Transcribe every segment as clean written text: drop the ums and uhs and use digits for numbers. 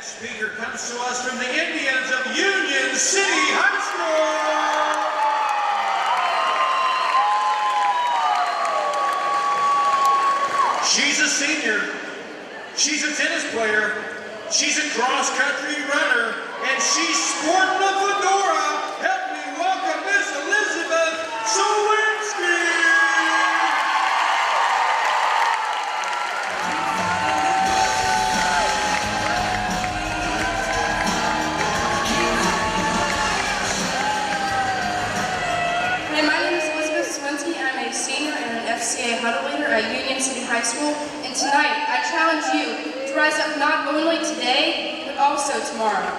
Next speaker comes to us from the Indians of Union City High School. She's a senior, she's a tennis player, she's a cross-country runner, and she's sporting a fedora. Help me welcome Miss Elizabeth Sowinski. FCA huddle leader at Union City High School, and tonight I challenge you to rise up not only today, but also tomorrow.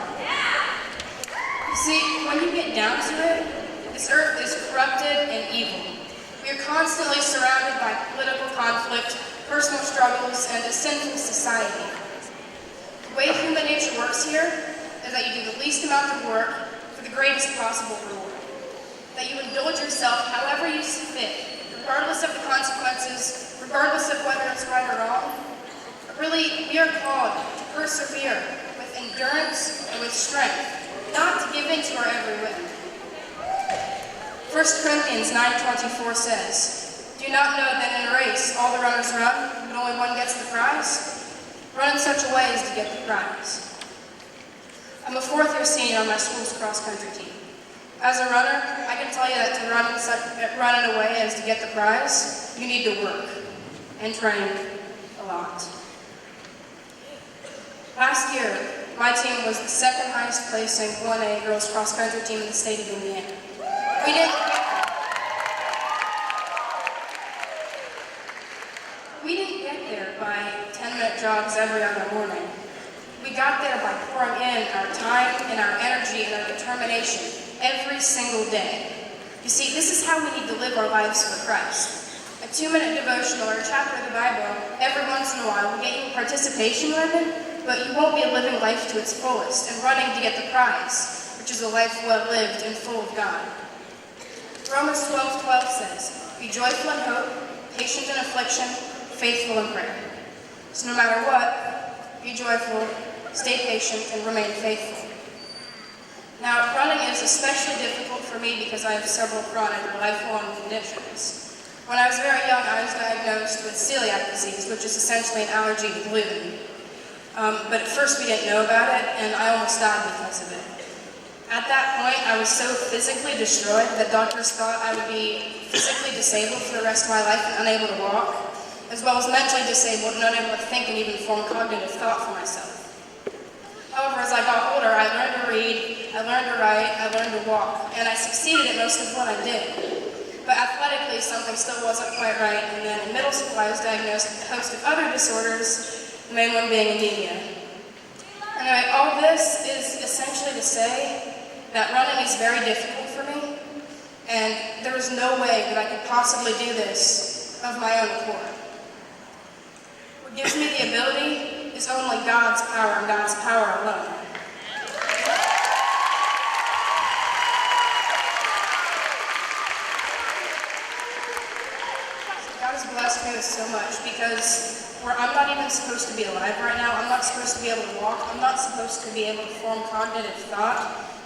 You see, when you get down to it, this earth is corrupted and evil. We are constantly surrounded by political conflict, personal struggles, and a sinful society. The way human nature works here is that you do the least amount of work for the greatest possible reward. That you indulge yourself however you see fit, regardless of the consequences, regardless of whether it's right or wrong. But really, we are called to persevere with endurance and with strength, not to give in to our every whim. 1 Corinthians 9:24 says, "Do you not know that in a race all the runners run, but only one gets the prize? Run in such a way as to get the prize." I'm a fourth-year senior on my school's cross-country team. As a runner, I can tell you that to run in a way as to get the prize, you need to work and train a lot. Last year, my team was the second highest placing 1A girls cross-country team in the state of Indiana. We didn't get there by 10-minute jogs every other morning. We got there by pouring in our time and our energy and our determination every single day. You see, this is how we need to live our lives for Christ. A 2-minute devotional or a chapter of the Bible every once in a while will get you participation ribbon, but you won't be living life to its fullest and running to get the prize, which is a life well lived and full of God. Romans 12:12 says, "Be joyful in hope, patient in affliction, faithful in prayer." So no matter what, be joyful, stay patient, and remain faithful. Now, running is especially difficult for me because I have several chronic or lifelong conditions. When I was very young, I was diagnosed with celiac disease, which is essentially an allergy to gluten. But at first we didn't know about it, and I almost died because of it. At that point, I was so physically destroyed that doctors thought I would be physically disabled for the rest of my life and unable to walk, as well as mentally disabled and unable to think and even form cognitive thought for myself. However, as I got older, I learned to read, I learned to write, I learned to walk, and I succeeded at most of what I did. But athletically, something still wasn't quite right, and then in middle school, I was diagnosed with a host of other disorders, the main one being anemia. Anyway, all this is essentially to say that running is very difficult for me, and there is no way that I could possibly do this of my own accord. What gives me the ability is only God's power and God's power alone. God has blessed me with so much because where I'm not even supposed to be alive right now, I'm not supposed to be able to walk, I'm not supposed to be able to form cognitive thought,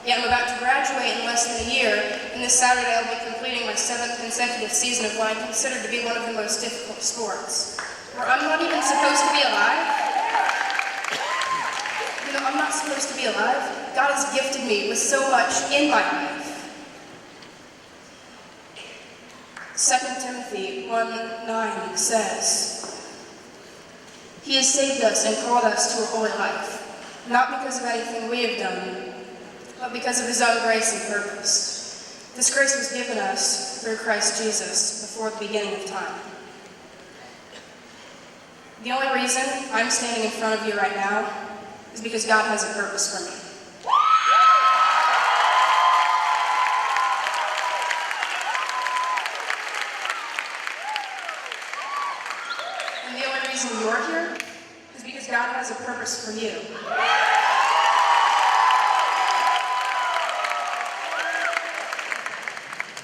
yet I'm about to graduate in less than a year, and this Saturday I'll be completing my 7th consecutive season of what I consider to be one of the most difficult sports. Where I'm not even supposed to be alive, I'm not supposed to be alive. God has gifted me with so much in my life. 2 Timothy 1:9 says, "He has saved us and called us to a holy life, not because of anything we have done, but because of His own grace and purpose. This grace was given us through Christ Jesus before the beginning of time." The only reason I'm standing in front of you right now is because God has a purpose for me. And the only reason you're here is because God has a purpose for you.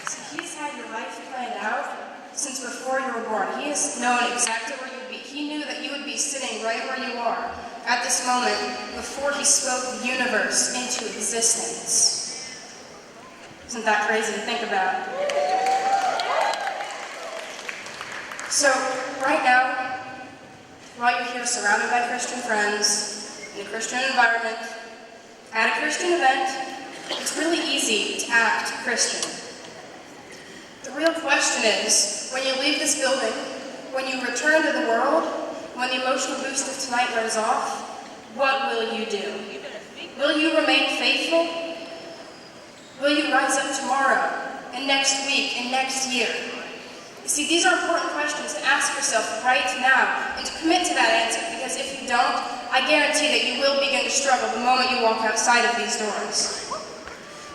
See, He's had your life planned out since before you were born. He has known exactly where you'd be. He knew that you would be sitting right where you are at this this moment before he spoke the universe into existence. Isn't that crazy to think about? So, right now, while you're here surrounded by Christian friends, in a Christian environment, at a Christian event, it's really easy to act Christian. The real question is, when you leave this building, when you return to the world, when the emotional boost of tonight wears off, what will you do? Will you remain faithful? Will you rise up tomorrow, and next week, and next year? You see, these are important questions to ask yourself right now, and to commit to that answer, because if you don't, I guarantee that you will begin to struggle the moment you walk outside of these doors.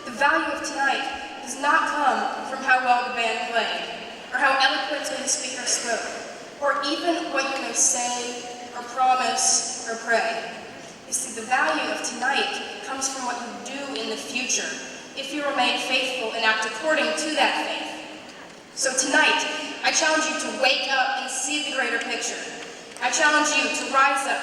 The value of tonight does not come from how well the band played, or how eloquently the speaker spoke, or even what you may say, or promise, or pray. You see, the value of tonight comes from what you do in the future, if you remain faithful and act according to that faith. So tonight, I challenge you to wake up and see the greater picture. I challenge you to rise up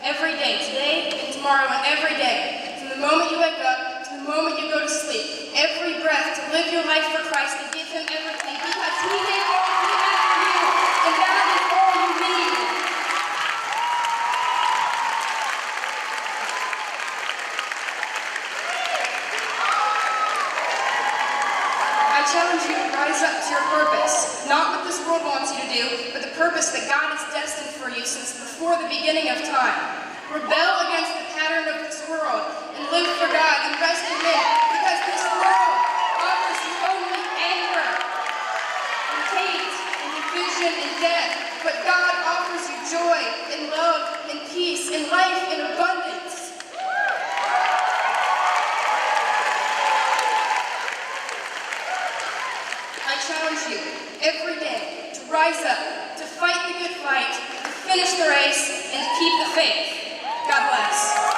every day, today and tomorrow and every day, from the moment you wake up to the moment you go to sleep, every breath to live your life for Christ and give him everything, because he gave all he had for you, and that is all you need. I challenge you to rise up to your purpose, not what this world wants you to do, but the purpose that God has destined for you since before the beginning of time. Rebel against the pattern of this world and live for God and rest in Him, because this world offers you only anger and hate and division and death, but God offers you joy and love and peace and life in abundance. I challenge you every day to rise up, to fight the good fight, to finish the race, and to keep the faith. God bless.